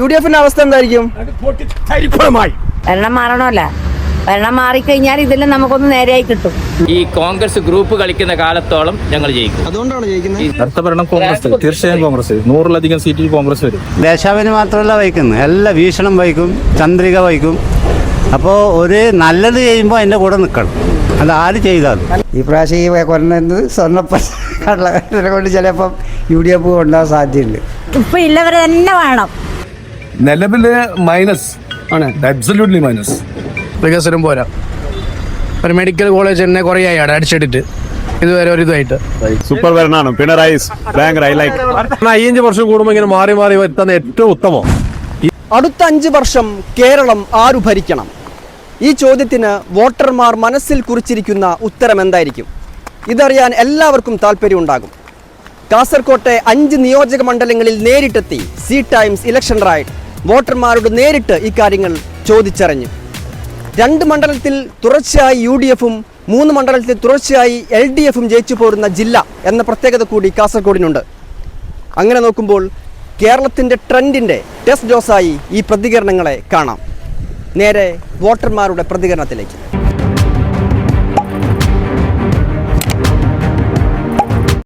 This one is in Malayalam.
UDFിന്റെ അവസ്ഥ എന്തായിരിക്കും? ഭരണം മാറണമല്ല, ഭരണം മാറിക്കഴിഞ്ഞാൽ ഇതെല്ലാം നമുക്കൊന്ന് നേരെയായി കിട്ടും. ഈ കോൺഗ്രസ് ഗ്രൂപ്പ് കളിക്കുന്ന കാലത്തോളം ഞങ്ങൾ ജയിക്കും. അതുകൊണ്ടാണ് ജയിക്കുന്നത്. അടുത്ത ഭരണം കോൺഗ്രസ്, തീർച്ചയായും കോൺഗ്രസ് 100-ലധികം സീറ്റിൽ കോൺഗ്രസ് വരും. ദേശാഭിമാനി മാത്രമല്ല വഹിക്കുന്നത്, എല്ലാ വീക്ഷണം വഹിക്കും, ചന്ദ്രിക വഹിക്കും. അപ്പോൾ ഒരു നല്ലത് ചെയ്യുമ്പോൾ അതിൻ്റെ കൂടെ നിൽക്കണം, അത് ആര് ചെയ്താലും. ഈ പ്രാവശ്യം ഈ കൊണ്ടുവന്നത് സ്വർണ്ണപ്പനെ കൊണ്ട് ചിലപ്പം UDF കൊണ്ടുപോകാൻ സാധ്യതയുണ്ട്. ഇപ്പൊ ഇല്ലവരെ തന്നെ വേണം. നിലവിലെ മൈനസ് ആണ്, അബ്സല്യൂട്ട്ലി മൈനസ്. വികസനം പോരാ. ഒരു മെഡിക്കൽ കോളേജ് തന്നെ കുറേ ആയി അടിച്ചിട്ടിട്ട് ഇതുവരെ ഒരു ഇതായിട്ട്. സൂപ്പർ ഭരണമാണ് പിണറായി. 5 വർഷം കൂടുമ്പോൾ ഇങ്ങനെ മാറി മാറി വരുത്തുന്ന ഏറ്റവും ഉത്തമം. അടുത്ത 5 വർഷം കേരളം ആരു ഭരിക്കണം? ഈ ചോദ്യത്തിന് വോട്ടർമാർ മനസ്സിൽ കുറിച്ചിരിക്കുന്ന ഉത്തരം എന്തായിരിക്കും? ഇതറിയാൻ എല്ലാവർക്കും താല്പര്യമുണ്ടാകും. കാസർകോട്ടെ 5 നിയോജക മണ്ഡലങ്ങളിൽ നേരിട്ടെത്തി സി ടൈംസ് ഇലക്ഷൻ റൈഡ് വോട്ടർമാരോട് നേരിട്ട് ഇക്കാര്യങ്ങൾ ചോദിച്ചറിഞ്ഞു. 2 മണ്ഡലത്തിൽ തുടർച്ചയായി UDFും 3 മണ്ഡലത്തിൽ തുടർച്ചയായി LDFും ജയിച്ചു പോരുന്ന ജില്ല എന്ന പ്രത്യേകത കൂടി കാസർഗോഡിനുണ്ട്. അങ്ങനെ നോക്കുമ്പോൾ കേരളത്തിൻ്റെ ട്രെൻഡിൻ്റെ ടെസ്റ്റ് ഡോസായി ഈ പ്രതികരണങ്ങളെ കാണാം. നേരെ വോട്ടർമാരുടെ പ്രതികരണത്തിലേക്ക്.